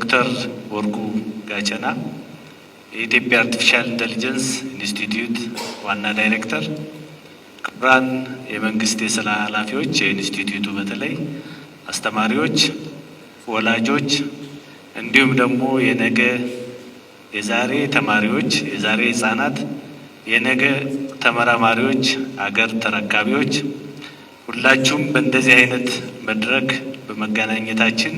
ዶክተር ወርቁ ጋቸና የኢትዮጵያ አርቲፊሻል ኢንተለጀንስ ኢንስቲትዩት ዋና ዳይሬክተር፣ ክቡራን የመንግስት የስራ ኃላፊዎች፣ የኢንስቲትዩቱ በተለይ አስተማሪዎች፣ ወላጆች እንዲሁም ደግሞ የነገ የዛሬ ተማሪዎች፣ የዛሬ ህጻናት፣ የነገ ተመራማሪዎች፣ አገር ተረካቢዎች ሁላችሁም በእንደዚህ አይነት መድረክ በመገናኘታችን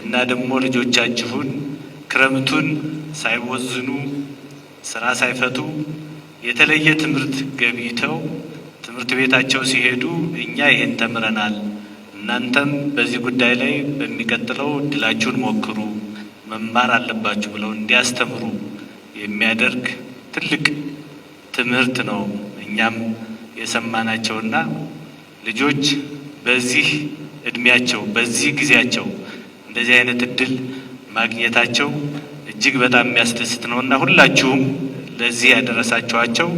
እና ደግሞ ልጆቻችሁን ክረምቱን ሳይወዝኑ ስራ ሳይፈቱ የተለየ ትምህርት ገብይተው ትምህርት ቤታቸው ሲሄዱ እኛ ይሄን ተምረናል፣ እናንተም በዚህ ጉዳይ ላይ በሚቀጥለው እድላችሁን ሞክሩ፣ መማር አለባችሁ ብለው እንዲያስተምሩ የሚያደርግ ትልቅ ትምህርት ነው እኛም የሰማናቸውና ልጆች በዚህ እድሜያቸው በዚህ ጊዜያቸው እንደዚህ አይነት እድል ማግኘታቸው እጅግ በጣም የሚያስደስት ነውና ሁላችሁም ለዚህ ያደረሳችኋቸው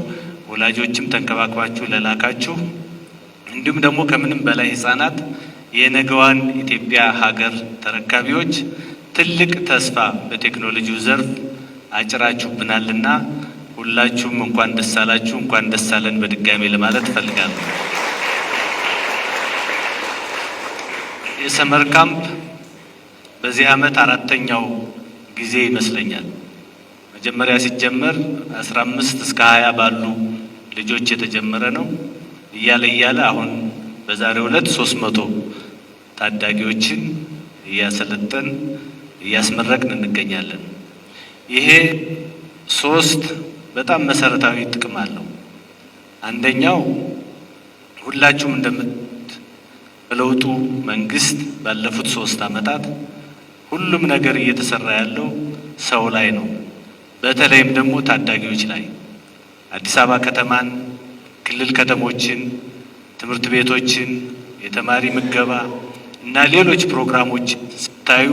ወላጆችም ተንከባክባችሁ ለላካችሁ እንዲሁም ደግሞ ከምንም በላይ ህጻናት የነገዋን ኢትዮጵያ ሀገር ተረካቢዎች ትልቅ ተስፋ በቴክኖሎጂው ዘርፍ አጭራችሁብናልና ሁላችሁም እንኳን ደስ አላችሁ፣ እንኳን ደስ አለን በድጋሚ ለማለት እፈልጋለሁ። የሰመር ካምፕ በዚህ ዓመት አራተኛው ጊዜ ይመስለኛል። መጀመሪያ ሲጀመር 15 እስከ 20 ባሉ ልጆች የተጀመረ ነው። እያለ አሁን በዛሬው ዕለት 300 ታዳጊዎችን እያሰለጠን እያስመረቅን እንገኛለን። ይሄ 3 በጣም መሰረታዊ ጥቅም አለው። አንደኛው ሁላችሁም በለውጡ መንግስት ባለፉት 3 ዓመታት ሁሉም ነገር እየተሰራ ያለው ሰው ላይ ነው። በተለይም ደግሞ ታዳጊዎች ላይ አዲስ አበባ ከተማን፣ ክልል ከተሞችን፣ ትምህርት ቤቶችን፣ የተማሪ ምገባ እና ሌሎች ፕሮግራሞች ስታዩ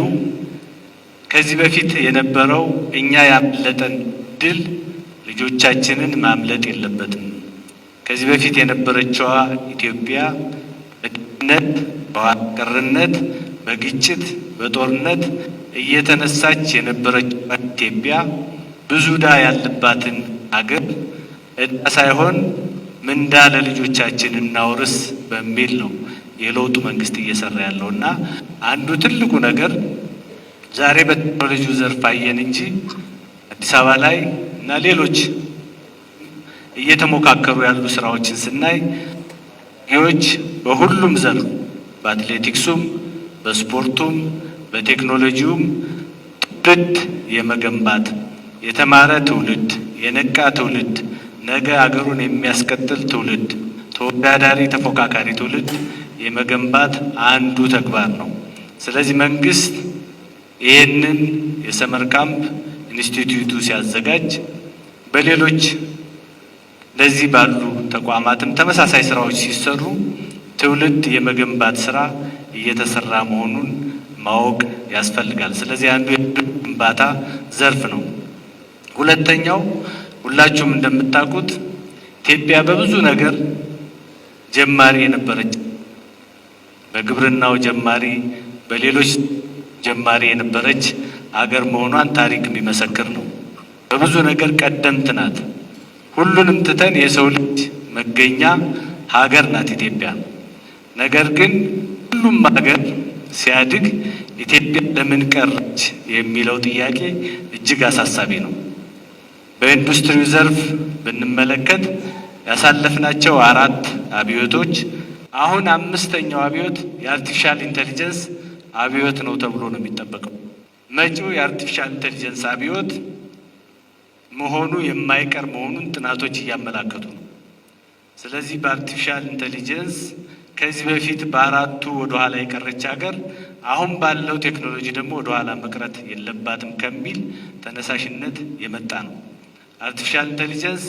ከዚህ በፊት የነበረው እኛ ያመለጠን ድል ልጆቻችንን ማምለጥ የለበትም። ከዚህ በፊት የነበረችዋ ኢትዮጵያ በድህነት፣ በኋላ ቀርነት፣ በግጭት፣ በጦርነት እየተነሳች የነበረችው ኢትዮጵያ ብዙ ዕዳ ያለባትን አገር ዕዳ ሳይሆን ምንዳ ለልጆቻችን እናውርስ በሚል ነው የለውጡ መንግስት እየሰራ ያለውና አንዱ ትልቁ ነገር ዛሬ በቴክኖሎጂው ዘርፍ አየን እንጂ አዲስ አበባ ላይ እና ሌሎች እየተሞካከሩ ያሉ ስራዎችን ስናይ ይዎች በሁሉም ዘርፍ በአትሌቲክሱም፣ በስፖርቱም፣ በቴክኖሎጂውም ትውልድ የመገንባት የተማረ ትውልድ፣ የነቃ ትውልድ፣ ነገ አገሩን የሚያስቀጥል ትውልድ፣ ተወዳዳሪ ተፎካካሪ ትውልድ የመገንባት አንዱ ተግባር ነው። ስለዚህ መንግስት ይህንን የሰመር ካምፕ ኢንስቲትዩቱ ሲያዘጋጅ በሌሎች ለዚህ ባሉ ተቋማትም ተመሳሳይ ስራዎች ሲሰሩ ትውልድ የመገንባት ስራ እየተሰራ መሆኑን ማወቅ ያስፈልጋል። ስለዚህ አንዱ የግንባታ ዘርፍ ነው። ሁለተኛው ሁላችሁም እንደምታውቁት ኢትዮጵያ በብዙ ነገር ጀማሪ የነበረች በግብርናው ጀማሪ፣ በሌሎች ጀማሪ የነበረች አገር መሆኗን ታሪክ የሚመሰክር ነው። በብዙ ነገር ቀደምት ናት። ሁሉንም ትተን የሰው ልጅ መገኛ ሀገር ናት ኢትዮጵያ። ነገር ግን ሁሉም ሀገር ሲያድግ ኢትዮጵያ ለምን ቀረች የሚለው ጥያቄ እጅግ አሳሳቢ ነው። በኢንዱስትሪው ዘርፍ ብንመለከት ያሳለፍናቸው 4 አብዮቶች አሁን 5ኛው አብዮት የአርቲፊሻል ኢንተለጀንስ አብዮት ነው ተብሎ ነው የሚጠበቀው። መጪው የአርቲፊሻል ኢንተለጀንስ አብዮት መሆኑ የማይቀር መሆኑን ጥናቶች እያመላከቱ ነው። ስለዚህ በአርቲፊሻል ኢንተለጀንስ ከዚህ በፊት በ4ቱ ወደ ኋላ የቀረች ሀገር አሁን ባለው ቴክኖሎጂ ደግሞ ወደ ኋላ መቅረት የለባትም ከሚል ተነሳሽነት የመጣ ነው። አርቲፊሻል ኢንተለጀንስ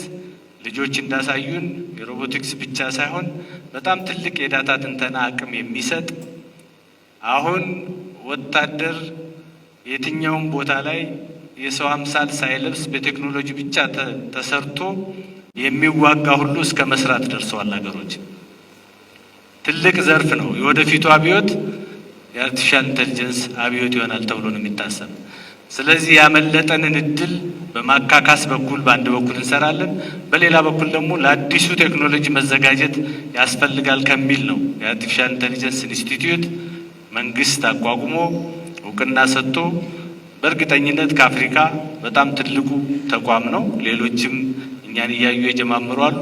ልጆች እንዳሳዩን የሮቦቲክስ ብቻ ሳይሆን በጣም ትልቅ የዳታ ትንተና አቅም የሚሰጥ አሁን ወታደር የትኛውም ቦታ ላይ የሰው አምሳል ሳይለብስ በቴክኖሎጂ ብቻ ተሰርቶ የሚዋጋ ሁሉ እስከ መስራት ደርሰዋል ሀገሮች። ትልቅ ዘርፍ ነው። የወደፊቱ አብዮት የአርቲፊሻል ኢንተለጀንስ አብዮት ይሆናል ተብሎ ነው የሚታሰብ። ስለዚህ ያመለጠንን እድል በማካካስ በኩል በአንድ በኩል እንሰራለን፣ በሌላ በኩል ደግሞ ለአዲሱ ቴክኖሎጂ መዘጋጀት ያስፈልጋል ከሚል ነው የአርቲፊሻል ኢንተለጀንስ ኢንስቲትዩት መንግስት አቋቁሞ እውቅና ሰጥቶ በእርግጠኝነት ከአፍሪካ በጣም ትልቁ ተቋም ነው። ሌሎችም እኛን እያዩ የጀማመሩ አሉ።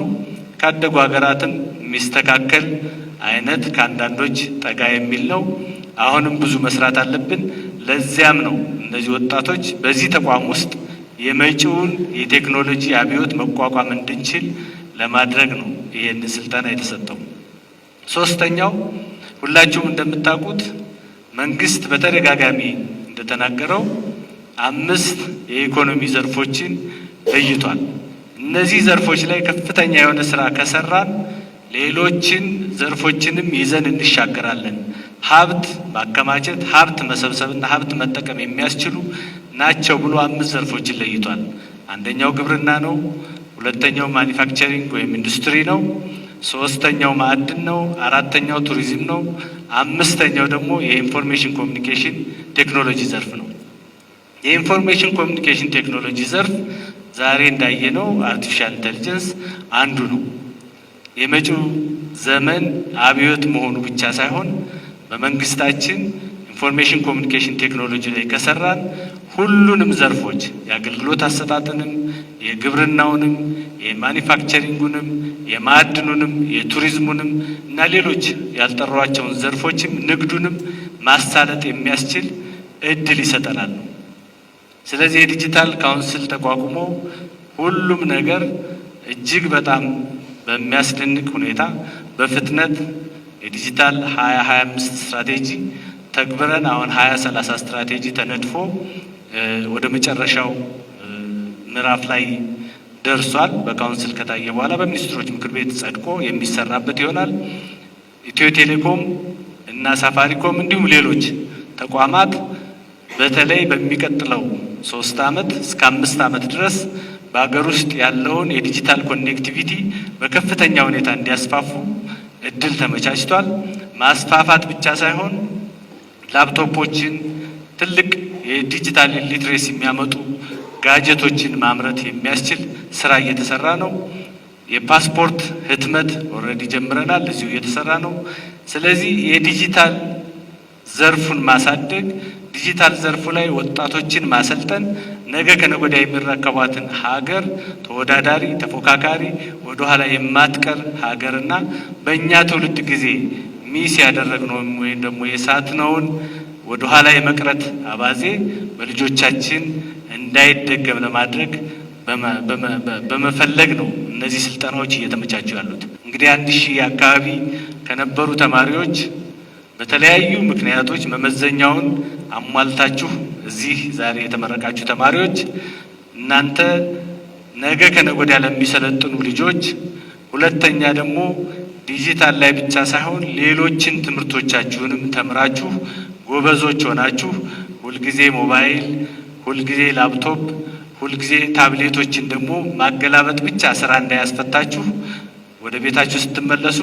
ካደጉ ሀገራትም የሚስተካከል አይነት ከአንዳንዶች ጠጋ የሚል ነው። አሁንም ብዙ መስራት አለብን። ለዚያም ነው እነዚህ ወጣቶች በዚህ ተቋም ውስጥ የመጪውን የቴክኖሎጂ አብዮት መቋቋም እንድንችል ለማድረግ ነው ይሄን ስልጠና የተሰጠው። ሶስተኛው ሁላችሁም እንደምታውቁት መንግስት በተደጋጋሚ እንደተናገረው 5 የኢኮኖሚ ዘርፎችን ለይቷል። እነዚህ ዘርፎች ላይ ከፍተኛ የሆነ ስራ ከሰራን ሌሎችን ዘርፎችንም ይዘን እንሻገራለን። ሀብት ማከማቸት፣ ሀብት መሰብሰብና ሀብት መጠቀም የሚያስችሉ ናቸው ብሎ 5 ዘርፎችን ለይቷል። አንደኛው ግብርና ነው። ሁለተኛው ማኒፋክቸሪንግ ወይም ኢንዱስትሪ ነው። ሶስተኛው ማዕድን ነው። አራተኛው ቱሪዝም ነው። አምስተኛው ደግሞ የኢንፎርሜሽን ኮሚኒኬሽን ቴክኖሎጂ ዘርፍ ነው። የኢንፎርሜሽን ኮሚኒኬሽን ቴክኖሎጂ ዘርፍ ዛሬ እንዳየነው አርቲፊሻል ኢንተለጀንስ አንዱ ነው። የመጪው ዘመን አብዮት መሆኑ ብቻ ሳይሆን በመንግስታችን ኢንፎርሜሽን ኮሚኒኬሽን ቴክኖሎጂ ላይ ከሰራን ሁሉንም ዘርፎች የአገልግሎት አሰጣጥንም፣ የግብርናውንም፣ የማኒፋክቸሪንጉንም፣ የማዕድኑንም፣ የቱሪዝሙንም እና ሌሎች ያልጠሯቸውን ዘርፎችም ንግዱንም ማሳለጥ የሚያስችል እድል ይሰጠናል። ስለዚህ የዲጂታል ካውንስል ተቋቁሞ ሁሉም ነገር እጅግ በጣም በሚያስደንቅ ሁኔታ በፍጥነት የዲጂታል 2025 ስትራቴጂ ተግብረን አሁን 2030 ስትራቴጂ ተነድፎ ወደ መጨረሻው ምዕራፍ ላይ ደርሷል። በካውንስል ከታየ በኋላ በሚኒስትሮች ምክር ቤት ጸድቆ የሚሰራበት ይሆናል። ኢትዮ ቴሌኮም እና ሳፋሪኮም እንዲሁም ሌሎች ተቋማት በተለይ በሚቀጥለው 3 ዓመት እስከ 5 ዓመት ድረስ በሀገር ውስጥ ያለውን የዲጂታል ኮኔክቲቪቲ በከፍተኛ ሁኔታ እንዲያስፋፉ እድል ተመቻችቷል። ማስፋፋት ብቻ ሳይሆን ላፕቶፖችን፣ ትልቅ የዲጂታል ሊትሬሲ የሚያመጡ ጋጀቶችን ማምረት የሚያስችል ስራ እየተሰራ ነው። የፓስፖርት ህትመት ኦልሬዲ ጀምረናል፣ እዚሁ እየተሰራ ነው። ስለዚህ የዲጂታል ዘርፉን ማሳደግ፣ ዲጂታል ዘርፉ ላይ ወጣቶችን ማሰልጠን ነገ ከነገ ወዲያ የሚረከቧትን ሀገር ተወዳዳሪ፣ ተፎካካሪ፣ ወደ ኋላ የማትቀር ሀገርና በእኛ ትውልድ ጊዜ ሚስ ያደረግነው ወይም ደግሞ የሳትነውን ወደ ኋላ የመቅረት አባዜ በልጆቻችን እንዳይደገም ለማድረግ በመፈለግ ነው እነዚህ ስልጠናዎች እየተመቻቹ ያሉት። እንግዲህ 1000 አካባቢ ከነበሩ ተማሪዎች በተለያዩ ምክንያቶች መመዘኛውን አሟልታችሁ እዚህ ዛሬ የተመረቃችሁ ተማሪዎች እናንተ ነገ ከነገ ወዲያ ለሚሰለጥኑ ልጆች፣ ሁለተኛ ደግሞ ዲጂታል ላይ ብቻ ሳይሆን ሌሎችን ትምህርቶቻችሁንም ተምራችሁ ጎበዞች ሆናችሁ ሁልጊዜ ሞባይል፣ ሁልጊዜ ላፕቶፕ፣ ሁልጊዜ ታብሌቶችን ደግሞ ማገላበጥ ብቻ ስራ እንዳያስፈታችሁ ወደ ቤታችሁ ስትመለሱ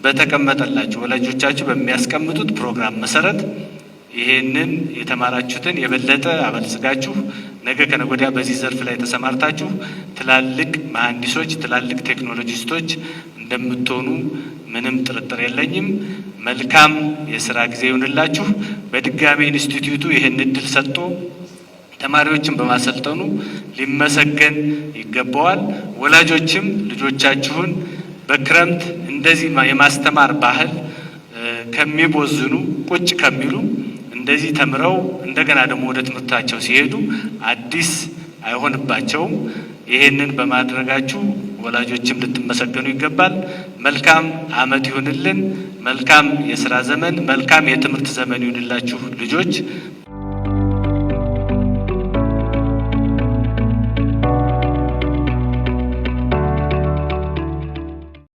በተቀመጠላችሁ ወላጆቻችሁ በሚያስቀምጡት ፕሮግራም መሰረት ይሄንን የተማራችሁትን የበለጠ አበልጽጋችሁ ነገ ከነገ ወዲያ በዚህ ዘርፍ ላይ ተሰማርታችሁ ትላልቅ መሐንዲሶች፣ ትላልቅ ቴክኖሎጂስቶች እንደምትሆኑ ምንም ጥርጥር የለኝም። መልካም የስራ ጊዜ ይሁንላችሁ። በድጋሚ ኢንስቲትዩቱ ይህን እድል ሰጥቶ ተማሪዎችን በማሰልጠኑ ሊመሰገን ይገባዋል። ወላጆችም ልጆቻችሁን በክረምት እንደዚህ የማስተማር ባህል ከሚቦዝኑ ቁጭ ከሚሉ እንደዚህ ተምረው እንደገና ደግሞ ወደ ትምህርታቸው ሲሄዱ አዲስ አይሆንባቸውም። ይሄንን በማድረጋችሁ ወላጆችም ልትመሰገኑ ይገባል። መልካም ዓመት ይሁንልን። መልካም የስራ ዘመን፣ መልካም የትምህርት ዘመን ይሁንላችሁ ልጆች።